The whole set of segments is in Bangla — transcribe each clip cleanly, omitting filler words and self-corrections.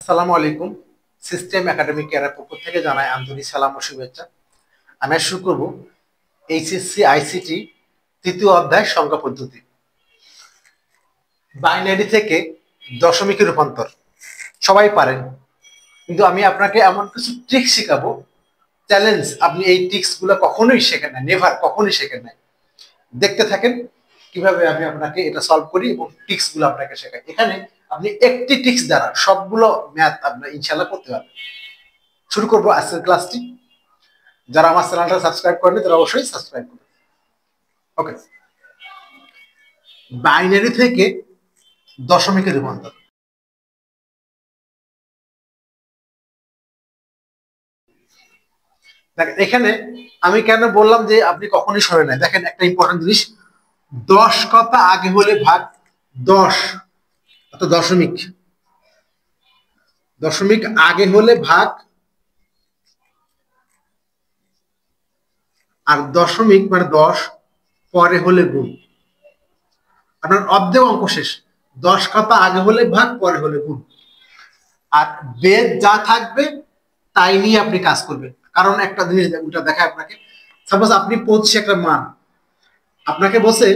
আসসালামু আলাইকুম। সিস্টেম একাডেমিক কেয়ারের পক্ষ থেকে জানাই আন্তরিক সালাম ও শুভেচ্ছা। আমি আজ শুরু করব এইচএসসি আইসিটি তৃতীয় অধ্যায় সংখ্যা পদ্ধতি, বাইনারি থেকে দশমিকে রূপান্তর। সবাই পারেন, কিন্তু আমি আপনাকে এমন কিছু ট্রিক্স শেখাবো, চ্যালেঞ্জ, আপনি এই ট্রিক্স গুলো কখনোই শেখেন না, নেভার, কখনোই শেখেন নাই। দেখতে থাকেন কিভাবে আমি আপনাকে এটা সলভ করি এবং ট্রিক্স গুলো আপনাকে শেখাই। এখানে আপনি একটি ট্রিক্স দ্বারা সবগুলো ম্যাথ আপনার ইনশাল্লাহ করতে পারবেন। শুরু করবো আজকের ক্লাসটি। যারা আমার চ্যানেলটা সাবস্ক্রাইব করেনি তারা অবশ্যই সাবস্ক্রাইব করবেন। ওকে, বাইনারি থেকে দশমিকে রূপান্তর। দেখেন এখানে আমি কেন বললাম যে আপনি কখনোই সরে নাই, দেখেন একটা ইম্পর্টেন্ট জিনিস, 10 কথা আগে হলে ভাগ 10, অর্থাৎ দশমিক, দশমিক আগে হলে ভাগ, আর দশমিক মানে 10 পরে হলে গুণ। আপনার অর্ধেক অঙ্ক শেষ। 10 কথা আগে হলে ভাগ, পরে হলে গুণ। আর বেদ যা থাকবে তাই নিয়ে আপনি কাজ করবেন। কারণ একটা জিনিস ওটা দেখায় আপনাকে, সাপোজ আপনি 25 একটা মান, আপনাকে বলছে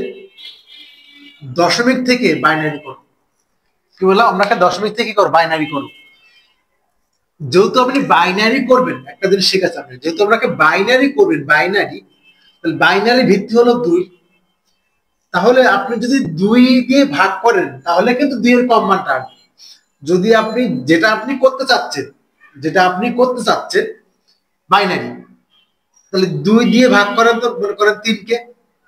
দশমিক থেকে বাইনারি করো। কি বললাম আপনাকে? দশমিক থেকে করো, বাইনারি করো। যেহেতু আপনি বাইনারি করবেন, একটা জিনিস শিখেছে আপনি, যেহেতু আপনাকে বাইনারি করবেন, বাইনারি, তাহলে বাইনারি ভিত্তি হলো 2। তাহলে আপনি যদি 2 দিয়ে ভাগ করেন তাহলে কিন্তু 2 এর কম মানটা আসবে। যদি আপনি যেটা আপনি করতে চাচ্ছেন, যেটা আপনি করতে চাচ্ছেন বাইনারি, তাহলে 2 দিয়ে ভাগ করেন, তো মনে করেন 3 কে,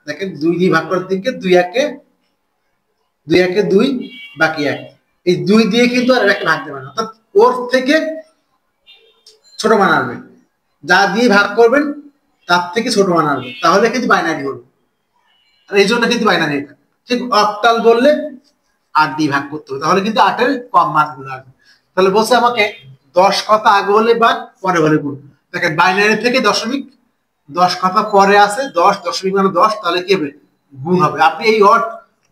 দেখেন 2 দিয়ে ভাগ করেন 3 কে, 2 একে 2 একে 2, বাকি 1। এই 2 দিয়ে কিন্তু আর একটা ভাগ দেবেন, অর্থাৎ ওর থেকে ছোট মান আসবে। যা দিয়ে ভাগ করবেন তার থেকে ছোট মান আসবে, তাহলে কিন্তু বাইনারি হবে। আর এই জন্য কিন্তু বাইনারি এটা ঠিক। অক্টাল বললে 8 দিয়ে ভাগ করতে হবে, তাহলে কিন্তু 8 এর কম মানগুলো আসবে। তাহলে বলছে আমাকে 10 কথা আগে হলে ভাগ, পরে হলে গুণ। দেখেন বাইনারি থেকে দশমিক, 10 কথা পরে আছে 10, দশমিক মানে 10, তাহলে কি হবে? গুণ হবে। আপনি এই অড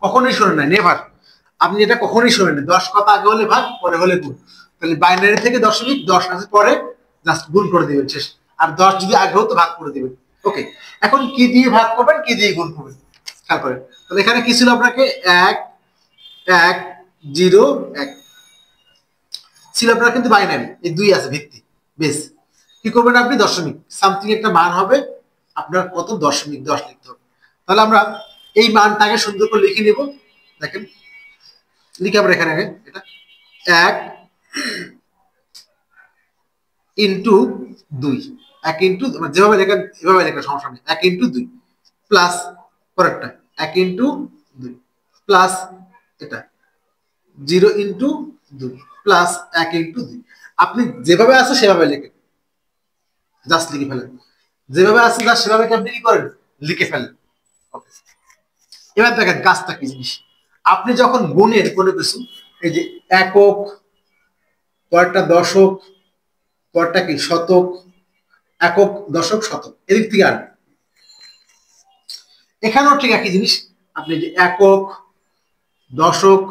কখনোই শোনেন না, নেভার। আপনি এটা কখনোই শোনেন না, 10 কথা আগে হলে ভাগ, পরে হলে গুণ। তাহলে বাইনারি থেকে দশমিক, 10 আছে পরে, জাস্ট গুণ করে দিবেন, শেষ। আর 10 যদি আগে হতো ভাগ করে দিবেন। ওকে, এখন কি দিয়ে ভাগ করবেন, কি দিয়ে গুণ করবেন খেয়াল করেন। তাহলে এখানে কি ছিল আপনাকে? 1 1 0 1 ছিল আপনার, কিন্তু বাইনারি, এই 2 আছে ভিত্তি, বেশ। কি করবেন আপনি? দশমিক সামথিং একটা মান হবে আপনার, কত? দশমিক 10 লিখতে হবে। তাহলে আমরা এই মানটাকে সুন্দর করে লিখে নেব। দেখেন লিখে আমরা এখানে এটা 1 ইন্টু 2, 1 ইন্টু, যেভাবে লেখেন এভাবে লেখা সমস্যা নেই, 1 ইন্টু 2 প্লাস পরেরটা 1 ইন্টু 2 প্লাস এটা 0 ইন্টু 2 প্লাস 1 ইন্টু 2। আপনি যেভাবে আছে সেভাবে লেখেন, জাস্ট লিখে ফেলেন। যেভাবে আছে জাস্ট সেভাবে আপনি কি করেন? লিখে ফেলেন। এবার দেখেন কাজটা কি জিনিস। আপনি যখন গুণের কোনো কিছু, এই যে একক, কয়েকটা দশক, কয়েকটা কি শতক, একক দশক শতক, এদিক থেকে আনবেন। এখানেও ঠিক একই জিনিস, আপনি যে একক, দশক,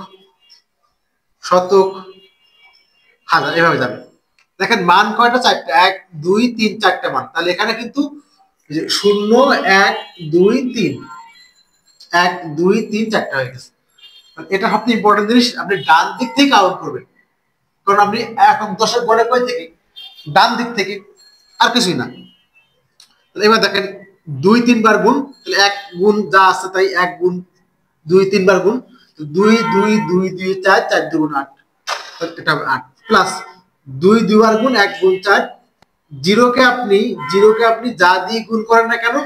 শতক, হাজার, এভাবে যাবেন। দেখেন মান কয়টা? 4টা, 1 2 3 4টা মান। তাহলে এখানে কিন্তু 0 1 2 3, 1 2 3 4টা হয়ে গেছে। এটা সবচেয়ে ইম্পর্টেন্ট জিনিস, আপনি ডান দিক থেকে কাউন্ট করবেন। কারণ আপনি একক দশক গড়ে কই থেকে? ডান দিক থেকে, আর কিছুই না। তাহলে এবার দেখেন 2 3 বার গুণ, তাহলে 1 গুণ যা আছে তাই, 1 গুণ 2 3 বার গুণ, 2 2 2 2 4, 4 2 গুণ 8, এটা 8 প্লাস 2 2 বার গুণ, 1 গুণ 4, জিরোকে আপনি যা দিয়ে গুণ করেন না কেন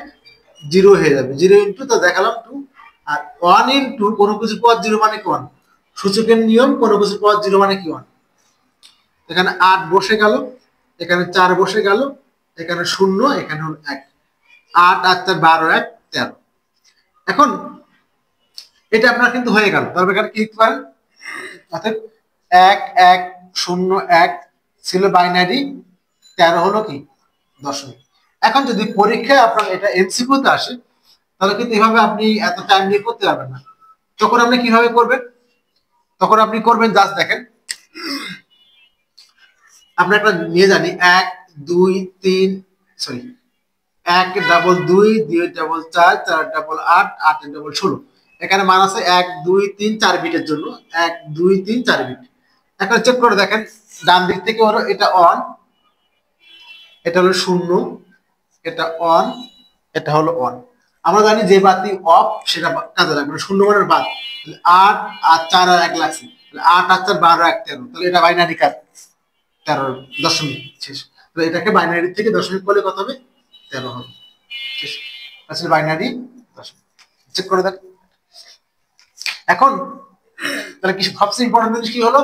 জিরো হয়ে যাবে। 0 ইন্টু, তো দেখালাম 2, আর 1 ইন্টু কোনো কিছু পর 0 মানে কি 1, সূচকের নিয়ম, কোনো কিছু পর 0 মানে কি 1। এখানে 8 বসে গেল, এখানে 4 বসে গেল, এখানে 0, এখানে হলো 1, 8 8 4 12 1 13। এখন এটা আপনার কিন্তু হয়ে গেল। তারপর এখানে কি লিখতে পারেন? অর্থাৎ 1 1 0 1 ছিল বাইনারি, 13 হলো কি দশমিক। এখন যদি পরীক্ষায় আপনার এটা এমসিকিউতে আসে, তাহলে কিন্তু এভাবে আপনি এত টাইম নিয়ে করতে পারবেন না। তখন আপনি কিভাবে করবেন? তখন আপনি করবেন জাস্ট দেখেন, আমরা একটা নিয়ে জানি 1 2 3 sorry 1 double 2 2 double 4 4 double 8 8 double 16। এখানে মান আছে 1 2 3 4 বিটের জন্য 1 2 3 4 বিট। এখন চেক করে দেখেন ডান দিক থেকে হলো এটা অন, এটা হলো 0, এটা অন, এটা হলো অন। আমরা জানি যে বাতি অফ সেটা কাজে লাগবে, 0 মানের বাদ। 8 আর 4 আর 1 লাগছে, 8 আর 4 12 1 13, তাহলে এটা বাইনারি কাজ 13 দশমিক শেষ। তাহলে এটাকে বাইনারি থেকে দশমিক করলে কত হবে? 13 হবে শেষ। আসলে বাইনারি দশমিক চেক করে দেখ। এখন তাহলে কিছু সবচেয়ে ইম্পর্টেন্ট জিনিস কি হলো?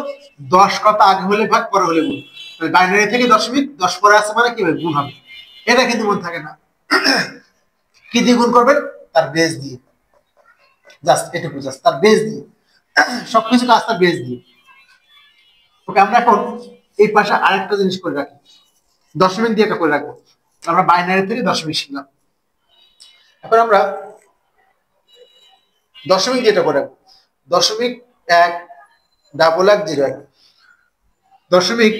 10 কথা আগে হলে ভাগ পরে হলে গুণ। তাহলে বাইনারি থেকে দশমিক 10 পরে আছে মানে কি হবে? গুণ হবে। এটা কিন্তু মনে থাকে না। কি দিয়ে গুণ করবেন? তার বেস দিয়ে, জাস্ট এটুকু, জাস্ট তার বেস দিয়ে, সবকিছু কাজ তার বেস দিয়ে। ওকে, আমরা এখন এই পাশে আরেকটা জিনিস করে রাখি, দশমিক দিয়ে এটা করে রাখবো। আমরা বাইনারি থেকে দশমিক শিখলাম, এখন আমরা দশমিক দিয়ে এটা করে রাখবো। দশমিক 1 ডাবল 1 0 1, দশমিক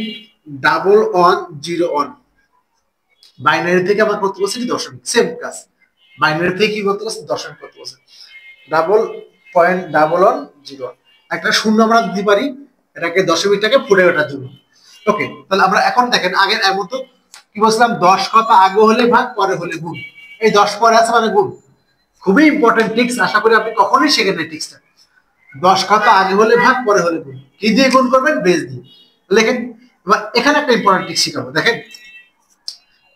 ডাবল 1 0 1। বাইনারি থেকে আমরা করতে বলছি কি দশমিক, সেম কাজ। বাইনারি থেকে কি করতে বলছি? দশমিক করতে বলছি। ডাবল পয়েন্ট ডাবল 1 0 1, একটা শূন্য আমরা দিতে পারি এটাকে দশমিকটাকে ফুটে ওঠার জন্য। ওকে, তাহলে আমরা এখন দেখেন আগের এমন তো কি বলছিলাম? 10 কথা আগে হলে ভাগ পরে হলে গুণ। এই 10 পরে আছে মানে গুণ, খুবই ইম্পর্টেন্ট টিক্স। আশা করি আপনি কখনোই শেখেন না টিক্সটা। 10 কথা আগে হলে ভাগ পরে হলে গুণ। কি দিয়ে গুণ করবেন? বেস দিয়ে। লেখেন। এবার এখানে একটা ইম্পর্টেন্ট টিক্স শিখাবো, দেখেন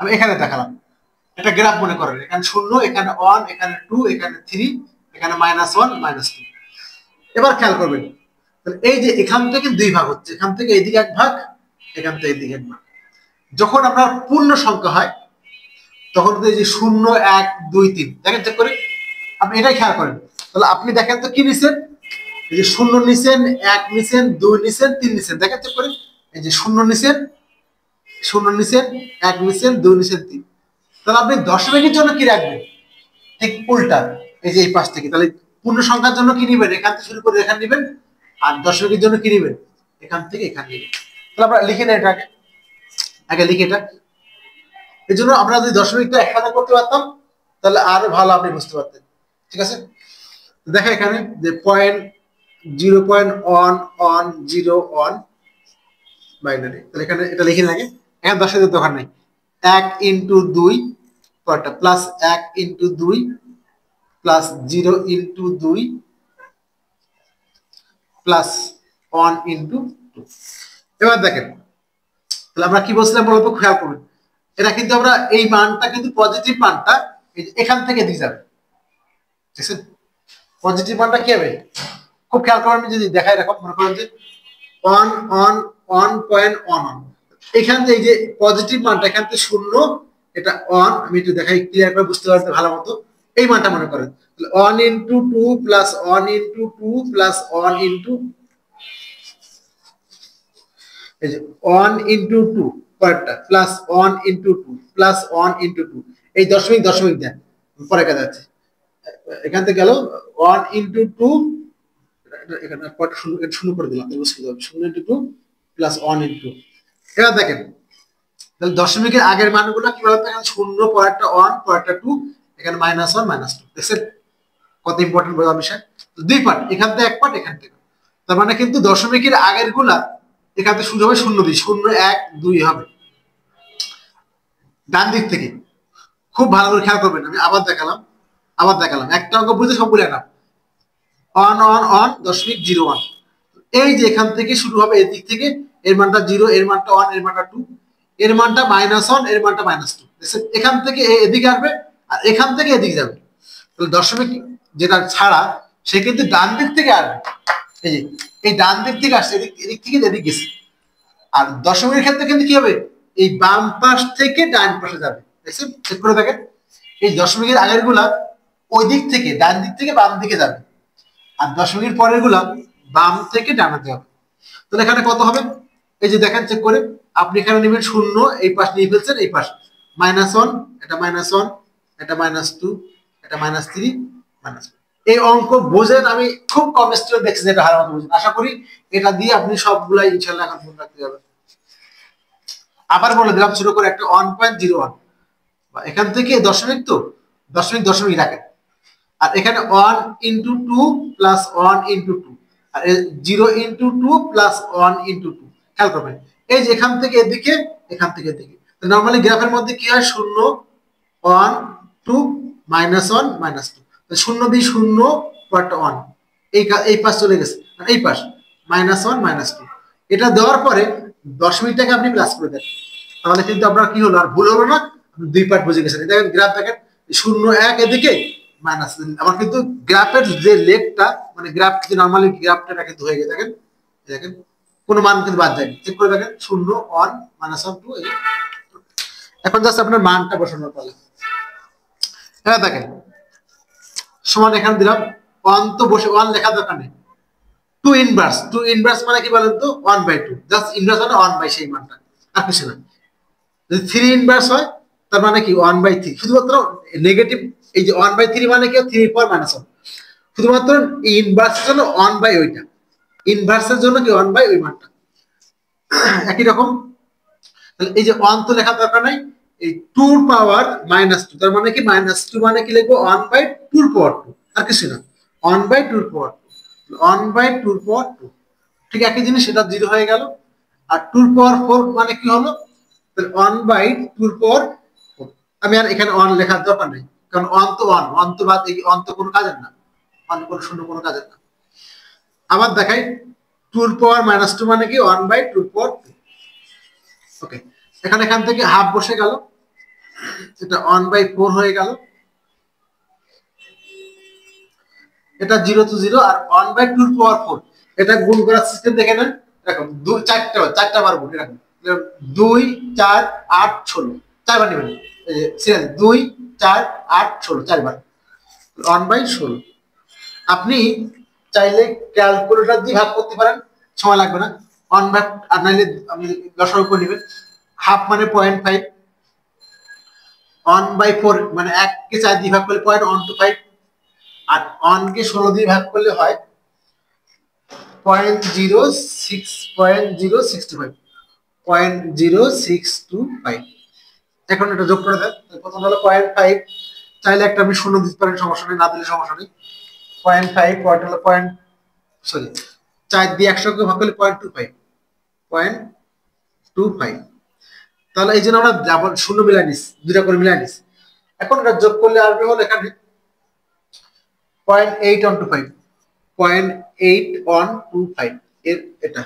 আমি এখানে দেখালাম একটা গ্রাফ মনে করেন, এখানে 0, এখানে 1, এখানে 2, এখানে 3, এখানে -1 -2। এবার খেয়াল করবেন, তাহলে এই যে এখান থেকে 2 ভাগ হচ্ছে, এখান থেকে এদিকে 1 ভাগ, এখান থেকে এদিকে 1 ভাগ। যখন আপনার পূর্ণ সংখ্যা হয় তখন এই যে 0 1 2 3, দেখেন চেক করে, আপনি এটাই খেয়াল করেন। তাহলে আপনি দেখেন তো কি নিছেন? এই যে 0 নিছেন, 1 নিছেন, 2 নিছেন, 3 নিছেন, দেখেন চেক করে। এই যে 0 নিছেন, 0 নিছেন, 1 নিছেন, 2 নিছেন, 3। তাহলে আপনি দশমিকের জন্য কি রাখবেন? ঠিক উল্টা, এই যে এই পাশ থেকে। তাহলে পূর্ণ সংখ্যার জন্য কি নিবেন? এখান থেকে শুরু করে এখানে নিবেন। আর দশমিকের জন্য কি নিবেন? এখান থেকে এখানে নিবেন। তাহলে আমরা লিখে নেই এটাকে, আগে লিখে এটা। এই জন্য আমরা যদি দশমিকটা একসাথে করতে পারতাম তাহলে আরো ভালো আপনি বুঝতে পারতেন। ঠিক আছে, দেখা এখানে যে পয়েন্ট 0.1 বাইনারি। তাহলে এখানে এটা লিখে লাগে, এখানে দশমিকের দরকার নাই। 1 ইন্টু 2 কয়টা? Plus 1 into 2 plus 0 into 2 plus 1 into 2। এবার দেখেন, তাহলে আমরা কি বলছিলাম বলতো? খেয়াল করবেন, এটা কিন্তু আমরা এই মানটা কিন্তু পজিটিভ মানটা এখান থেকে দিয়ে যাবে। দেখছেন পজিটিভ মানটা কি হবে? খুব খেয়াল করবেন, আমি যদি দেখাই রাখো, মনে করেন যে 1.1, এখান থেকে এই যে পজিটিভ মানটা এখান থেকে 0, এটা 1, আমি একটু দেখাই ক্লিয়ার করে বুঝতে পারতে ভালো মতো। এই মানটা মনে করেন 1 into 2 plus 1 into 2 plus 1 into, এই যে 1 ইন্টু 2 পরেরটা প্লাস 1 ইন্টু 2 প্লাস 1 ইন্টু 2। এই দশমিক দশমিক দেন, পরে কাজ আছে। এখান থেকে গেল 1 ইন্টু 2, এখানে পরেরটা শূন্য করে দিলাম, বুঝতে হবে 0 ইন্টু 2 প্লাস 1 ইন্টু। এবার দেখেন, তাহলে দশমিকের আগের মানগুলো কিভাবে থাকে? 0, পরেরটা 1, পরেরটা 2, এখানে -1 -2। দেখছেন কত ইম্পর্টেন্ট বোঝা বিষয়? দুই পার্ট, এখান থেকে এক পার্ট, এখান থেকে। তার মানে কিন্তু দশমিকের আগের গুলা এখান থেকে শুরু হবে 0 দিয়ে, 0 1 2 হবে ডান দিক থেকে। খুব ভালো করে খেয়াল করবেন, আমি আবার দেখালাম একটা অঙ্ক বুঝতে সবগুলো না। 1 1 1 দশমিক 0 1, এই যে এখান থেকে শুরু হবে, এদিক থেকে এর মানটা 0, এর মানটা 1, এর মানটা 2, এর মানটা -1, এর মানটা -2। এখান থেকে এদিকে আসবে আর এখান থেকে এদিকে যাবে। তাহলে দশমিক যেটা ছাড়া সে কিন্তু ডান দিক থেকে আসবে। এই যে এই ডান দিক থেকে আসছে, এদিক থেকে এদিক গেছে। আর দশমিকের ক্ষেত্রে কিন্তু কি হবে? এই বাম পাশ থেকে ডান পাশে যাবে। দেখছেন চেক করে দেখেন, এই দশমিকের আগের গুলা ওই দিক থেকে ডান দিক থেকে বাম দিকে যাবে, আর দশমিকের পরের গুলা বাম থেকে ডানাতে হবে। তাহলে এখানে কত হবে? এই যে দেখেন চেক করে, আপনি এখানে নেবেন 0, এই পাশ নিয়ে ফেলছেন, এই পাশ -1, এটা -1, এটা -2, এটা -3, -1। এই অঙ্ক বোঝেন, আমি খুব কম স্টুডেন্ট দেখছি যেটা হার মতো বোঝেন। আশা করি এটা দিয়ে আপনি সবগুলাই ইনশাআল্লাহ এখন মনে রাখতে যাবেন। আবার বলে দিলাম ছোট করে একটা 1.01, এখান থেকে দশমিক, তো দশমিক দশমিক রাখেন। আর এখানে 1 ইন্টু 2 প্লাস 1 ইন্টু 2, আর 0 ইন্টু 2 প্লাস 1 ইন্টু 2। খেয়াল করবেন এই যে এখান থেকে এদিকে, এখান থেকে এদিকে, নর্মালি গ্রাফের মধ্যে কি হয়, 0 1 2 -1 -2, 0 দিয়ে 0 পরটা 1, এই পাশ চলে গেছে, এই পাশ -1 -2। এটা দেওয়ার পরে দশমিকটাকে আপনি প্লাস করে দেন, তাহলে কিন্তু আপনার কি হলো, আর ভুল হলো না, দুই পার্ট বুঝে গেছেন। দেখেন গ্রাফ দেখেন, 0 1 এদিকে মাইনাস, আমার কিন্তু গ্রাফের যে লেগটা, মানে গ্রাফ যে নরমালি গ্রাফটা কিন্তু হয়ে গেছে, দেখেন দেখেন কোনো মান কিন্তু বাদ যায়নি, চেক করে দেখেন 0 1 -1 2। এখন জাস্ট আপনার মানটা বসানোর পালা। হ্যাঁ দেখেন সমান এখানে দিলাম, 1 তো বসে 1 লেখা দরকার নেই, 2 ইনভার্স, 2 ইনভার্স মানে কি বলেন তো, 1/2, জাস্ট ইনভার্স মানে 1/, সেই মানটা আর কিছু না। যদি 3 ইনভার্স হয় তার মানে কি 1/3, শুধুমাত্র নেগেটিভ, এই যে 1/3 মানে কি 3 পর -1, শুধুমাত্র ইনভার্সের জন্য 1/, ওইটা ইনভার্সের জন্য কি 1/, ওই মানটা একই রকম। তাহলে এই যে 1 তো লেখা দরকার নাই, এই 2 পাওয়ার -2, তার মানে কি -2 মানে কি লিখবো, 1/2 পাওয়ার 2, আর কিছু না, 1/2 পাওয়ার 2, 1/2 পাওয়ার 2, ঠিক একই জিনিস, সেটা 0 হয়ে গেল। আর 2 পাওয়ার 4 মানে কি হলো, তাহলে 1/2 পাওয়ার 4। আমি আর এখানে 1 লেখার দরকার নেই, কারণ 1 তো 1 তো বাদ, এই 1 তো কোনো কাজের না, 1 কোনো শূন্য কোনো কাজের না। আবার দেখাই, 2 পাওয়ার -2 মানে কি 1/2 পাওয়ার 2। ওকে, এখান থেকে হাফ বসে গেল, এটা 1/4 হয়ে গেল, এটা 0 to 0, আর 1/2 পাওয়ার 4 এটা গুণ করার সিস্টেম দেখে নেন। দেখো চারটা বার গুণ, এরকম 2 4 8 16, চারবার নেবেন, সিরিয়াল 2 4 8 16, চারবার, 1/16। আপনি চাইলে ক্যালকুলেটর দিয়ে ভাগ করতে পারেন, সময় লাগবে না, 1/, আর নাইলে আপনি লসাগু করে নেবেন। হাফ মানে 0.5, 1/4 মানে 1 কে 4 দিয়ে ভাগ করলে 0.125, আর 1 কে 16 দিয়ে ভাগ করলে হয় 0.0625। এখন এটা যোগ করে দেন, প্রথম হলো 0.5, চাইলে একটা আপনি শূন্য দিতে পারেন, সমস্যা নেই, না দিলে সমস্যা নেই। 0.5 পয়েন্ট হলো সরি 4 দিয়ে 100 কে ভাগ করলে 0.25। তাহলে এই জন্য আমরা ডাবল শূন্য মিলাই নিস, দুইটা করে মিলাই নিস। এখন এটা যোগ করলে আসবে হলো এখানে 0.8125, 0.8125 এর এটা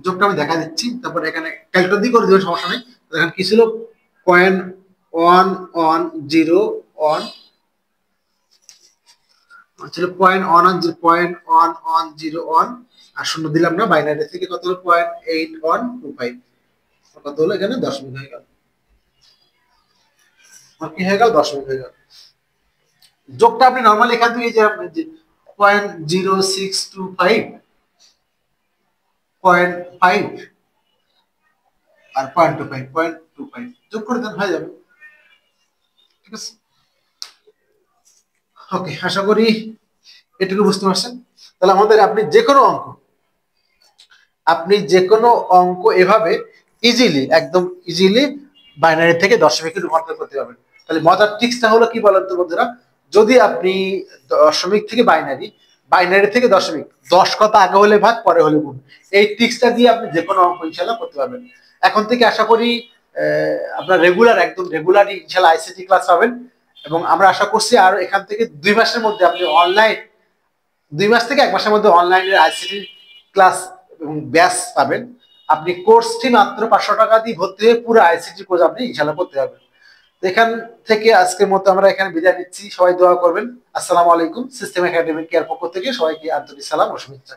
যোগটা আমি দেখা দিচ্ছি, তারপর এখানে ক্যালকুলেটর দিয়ে করে দেবেন, সমস্যা নেই। এখানে কি ছিল, 0.1101 ছিল, 0.1101, আর শূন্য দিলাম না, বাইনারি থেকে কত হলো 0.8125, কত হলো এখানে দশমিক হয়ে গেল, কি হয়ে গেল, দশমিক হয়ে গেল। যোগটা আপনি নরমালি এখান থেকে যে 0.0625 0.5 আর 0.25 যোগ করে দেন, হয়ে যাবে, ঠিক আছে। ওকে, আশা করি এটুকু বুঝতে পারছেন। তাহলে আমাদের আপনি যে কোনো অঙ্ক এভাবে একদম ইজিলি বাইনারি থেকে দশমিকে রূপান্তর করতে পারবেন। তাহলে মজার ট্রিক্সটা হলো কি বলেন তো বন্ধুরা, যদি আপনি দশমিক থেকে বাইনারি থেকে দশমিক, 10 কথা আগে হলে ভাগ পরে হলে গুণ, এই ট্রিক্সটা দিয়ে আপনি যে কোনো অঙ্ক ইনশাল্লাহ করতে পারবেন। এখন থেকে আশা করি আপনার একদম রেগুলারই ইনশাল্লাহ আইসিটি ক্লাস পাবেন, এবং আমরা আশা করছি আর এখান থেকে 2 মাসের মধ্যে আপনি 2 মাস থেকে 1 মাসের মধ্যে অনলাইনের আইসিটি ক্লাস এবং ব্যাচ পাবেন। আপনি কোর্স ফি মাত্র 500 টাকা দিয়ে ভর্তি হয়ে পুরো আইসিটি কোর্স আপনি ইনশাআল্লাহ করতে পারবেন। এখান থেকে আজকের মতো আমরা এখানে বিদায় নিচ্ছি, সবাই দোয়া করবেন। আসসালামু আলাইকুম। সিস্টেম একাডেমিক কেয়ার পক্ষ থেকে সবাইকে আন্তরিক সালাম ও শুভেচ্ছা।